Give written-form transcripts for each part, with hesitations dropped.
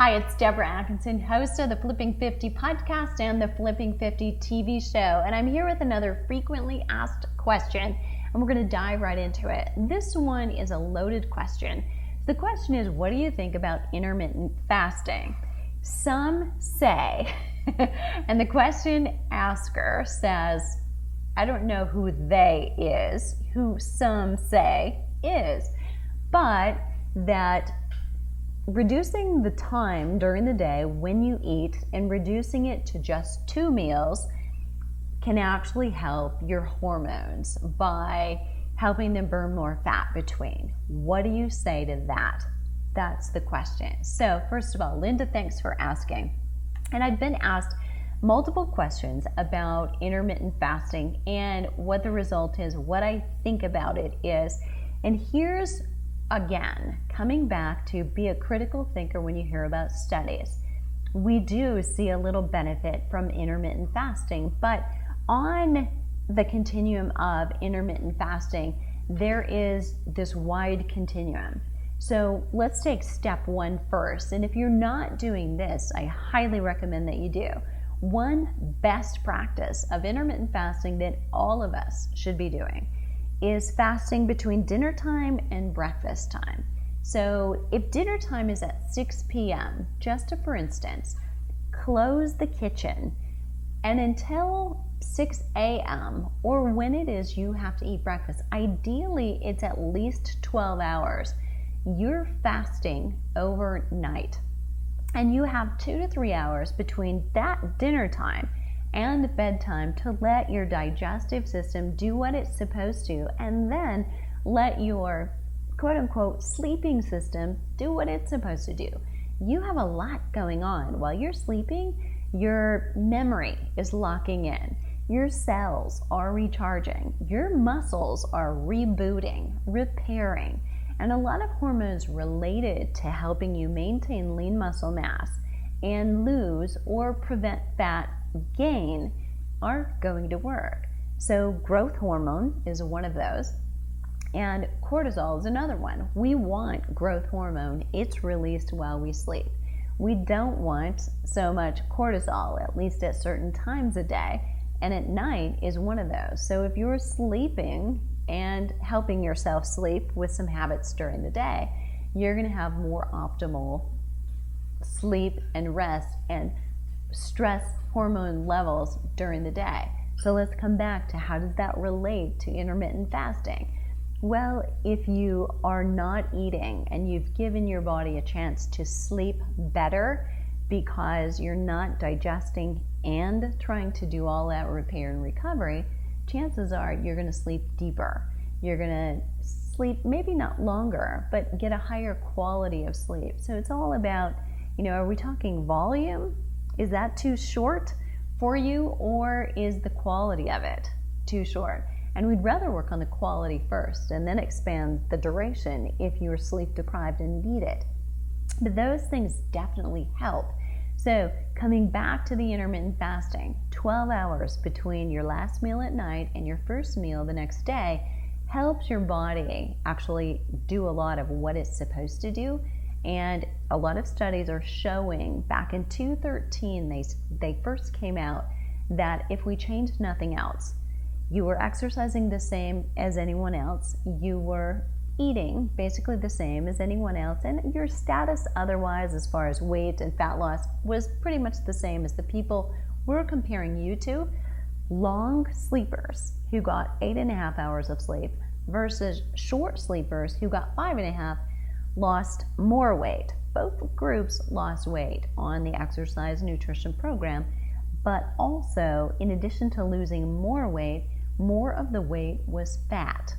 Hi, it's Deborah Atkinson, host of the Flipping 50 podcast and the Flipping 50 TV show, and I'm here with another frequently asked question, and we're going to dive right into it. This one is a loaded question. The question is, what do you think about intermittent fasting? Some say, and the question asker says, I don't know who they is, who some say is, but that reducing the time during the day when you eat and reducing it to just 2 meals can actually help your hormones by helping them burn more fat between. What do you say to that? That's the question. So first of all, Linda, thanks for asking. And I've been asked multiple questions about intermittent fasting and what the result is, what I think about it is. And here's again, coming back to be a critical thinker when you hear about studies. We do see a little benefit from intermittent fasting, but on the continuum of intermittent fasting, there is this wide continuum. So let's take step 1 first. And if you're not doing this, I highly recommend that you do. One best practice of intermittent fasting that all of us should be doing is fasting between dinner time and breakfast time. So if dinner time is at 6 p.m., just for instance, close the kitchen and until 6 a.m. or when it is you have to eat breakfast, ideally it's at least 12 hours. You're fasting overnight and you have 2 to 3 hours between that dinner time and bedtime to let your digestive system do what it's supposed to, and then let your quote-unquote sleeping system do what it's supposed to do. You have a lot going on. While you're sleeping, your memory is locking in. Your cells are recharging. Your muscles are rebooting, repairing, and a lot of hormones related to helping you maintain lean muscle mass and lose or prevent fat gain are going to work. So growth hormone is one of those, and cortisol is another one. We want growth hormone. It's released while we sleep. We don't want so much cortisol, at least at certain times a day, and at night is one of those. So if you're sleeping and helping yourself sleep with some habits during the day, you're going to have more optimal sleep and rest and stress hormone levels during the day. So let's come back to how does that relate to intermittent fasting? Well, if you are not eating and you've given your body a chance to sleep better because you're not digesting and trying to do all that repair and recovery, chances are you're going to sleep deeper. You're going to sleep maybe not longer, but get a higher quality of sleep. So it's all about, are we talking volume? Is that too short for you, or is the quality of it too short? And we'd rather work on the quality first and then expand the duration if you're sleep deprived and need it. But those things definitely help. So coming back to the intermittent fasting, 12 hours between your last meal at night and your first meal the next day helps your body actually do a lot of what it's supposed to do. And a lot of studies are showing, back in 2013, they first came out, that if we changed nothing else, you were exercising the same as anyone else, you were eating basically the same as anyone else, and your status otherwise as far as weight and fat loss was pretty much the same as the people we're comparing you to, long sleepers who got 8.5 hours of sleep versus short sleepers who got 5.5 lost more weight. Both groups lost weight on the exercise nutrition program, but also, in addition to losing more weight, more of the weight was fat.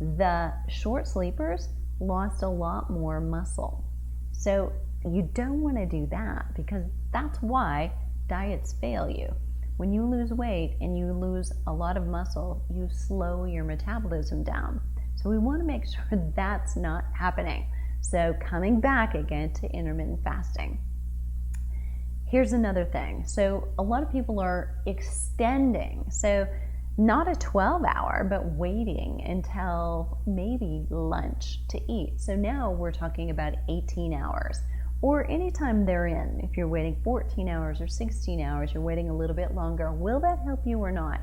The short sleepers lost a lot more muscle. So you don't want to do that, because that's why diets fail you. When you lose weight and you lose a lot of muscle, you slow your metabolism down. So we want to make sure that's not happening. So coming back again to intermittent fasting. Here's another thing. So a lot of people are extending. So not a 12-hour, but waiting until maybe lunch to eat. So now we're talking about 18 hours or anytime they're in. If you're waiting 14 hours or 16 hours, you're waiting a little bit longer. Will that help you or not?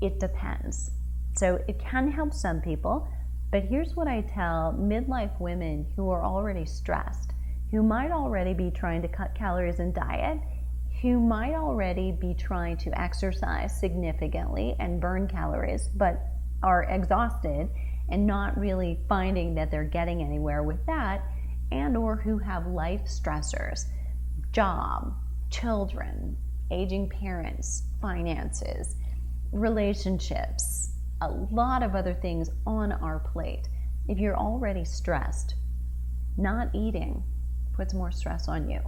It depends. So it can help some people, but here's what I tell midlife women who are already stressed, who might already be trying to cut calories and diet, who might already be trying to exercise significantly and burn calories, but are exhausted and not really finding that they're getting anywhere with that, and or who have life stressors, job, children, aging parents, finances, relationships, a lot of other things on our plate. If you're already stressed, not eating puts more stress on you.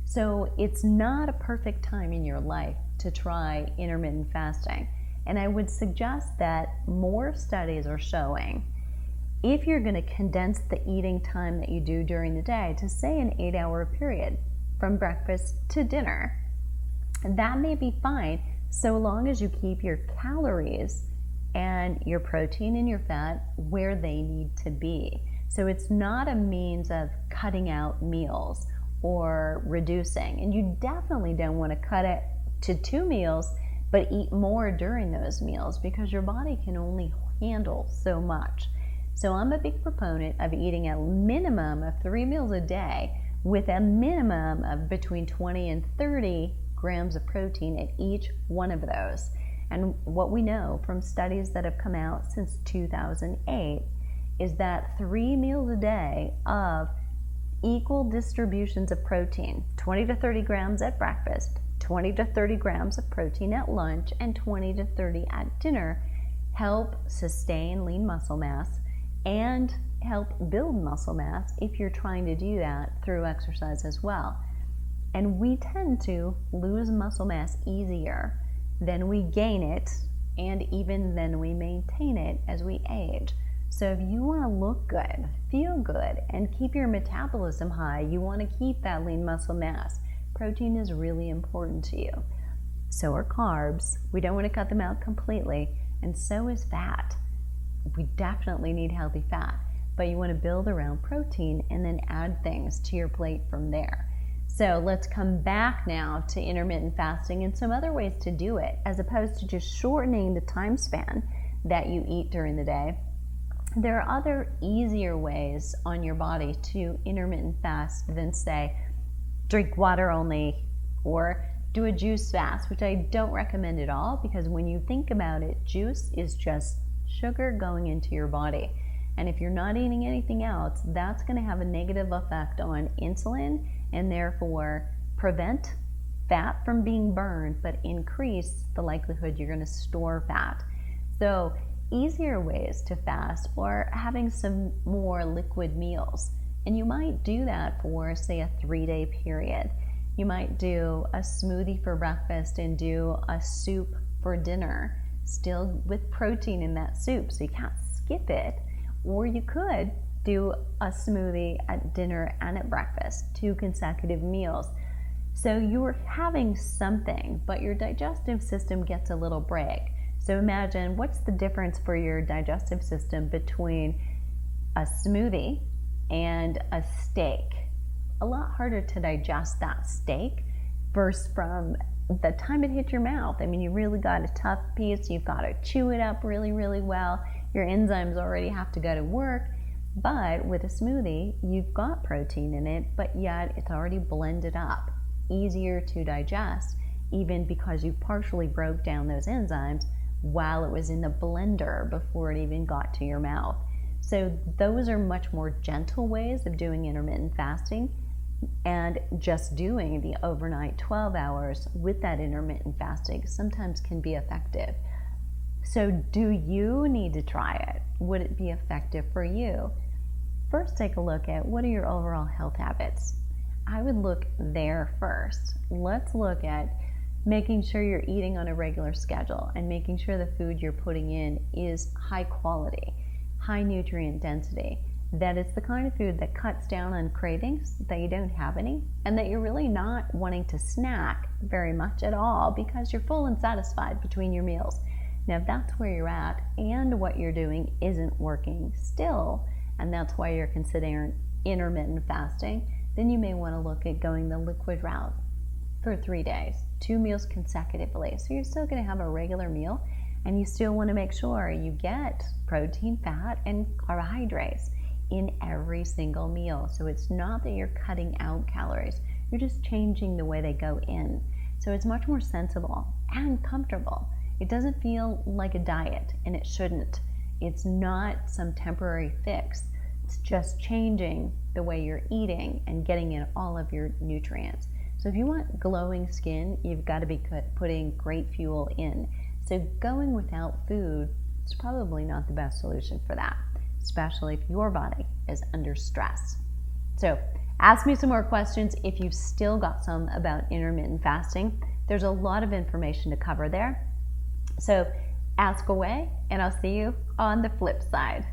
So it's not a perfect time in your life to try intermittent fasting. And I would suggest that more studies are showing if you're going to condense the eating time that you do during the day to, say, an 8-hour period from breakfast to dinner, that may be fine so long as you keep your calories and your protein and your fat where they need to be. So it's not a means of cutting out meals or reducing. And you definitely don't want to cut it to 2 meals but eat more during those meals, because your body can only handle so much. So I'm a big proponent of eating a minimum of 3 meals a day with a minimum of between 20 and 30 grams of protein at each one of those. And what we know from studies that have come out since 2008 is that 3 meals a day of equal distributions of protein, 20 to 30 grams at breakfast, 20 to 30 grams of protein at lunch, and 20 to 30 at dinner, help sustain lean muscle mass and help build muscle mass if you're trying to do that through exercise as well. And we tend to lose muscle mass easier than we gain it, and even then we maintain it as we age. So if you want to look good, feel good, and keep your metabolism high, you want to keep that lean muscle mass. Protein is really important to you. So are carbs. We don't want to cut them out completely, and so is fat. We definitely need healthy fat, but you want to build around protein and then add things to your plate from there. So let's come back now to intermittent fasting and some other ways to do it, as opposed to just shortening the time span that you eat during the day. There are other easier ways on your body to intermittent fast than, say, drink water only or do a juice fast, which I don't recommend at all, because when you think about it, juice is just sugar going into your body. And if you're not eating anything else, that's going to have a negative effect on insulin and therefore prevent fat from being burned, but increase the likelihood you're going to store fat. So easier ways to fast or having some more liquid meals. And you might do that for, say, a 3-day period. You might do a smoothie for breakfast and do a soup for dinner, still with protein in that soup, so you can't skip it. Or you could do a smoothie at dinner and at breakfast, 2 consecutive meals. So you're having something, but your digestive system gets a little break. So imagine, what's the difference for your digestive system between a smoothie and a steak? A lot harder to digest that steak versus from the time it hit your mouth. I mean, you really got a tough piece. You've got to chew it up really, really well. Your enzymes already have to go to work. But with a smoothie, you've got protein in it, but yet it's already blended up. Easier to digest, even because you partially broke down those enzymes while it was in the blender before it even got to your mouth. So those are much more gentle ways of doing intermittent fasting, and just doing the overnight 12 hours with that intermittent fasting sometimes can be effective. So do you need to try it? Would it be effective for you? First, take a look at what are your overall health habits. I would look there first. Let's look at making sure you're eating on a regular schedule and making sure the food you're putting in is high quality, high nutrient density, that it's the kind of food that cuts down on cravings, that you don't have any, and that you're really not wanting to snack very much at all because you're full and satisfied between your meals. Now, if that's where you're at and what you're doing isn't working still, and that's why you're considering intermittent fasting, then you may want to look at going the liquid route for 3 days, 2 meals consecutively. So you're still going to have a regular meal, and you still want to make sure you get protein, fat, and carbohydrates in every single meal. So it's not that you're cutting out calories, you're just changing the way they go in. So it's much more sensible and comfortable. It doesn't feel like a diet, and it shouldn't. It's not some temporary fix. It's just changing the way you're eating and getting in all of your nutrients. So if you want glowing skin, you've got to be putting great fuel in. So going without food is probably not the best solution for that, especially if your body is under stress. So ask me some more questions if you've still got some about intermittent fasting. There's a lot of information to cover there. So ask away, and I'll see you on the flip side.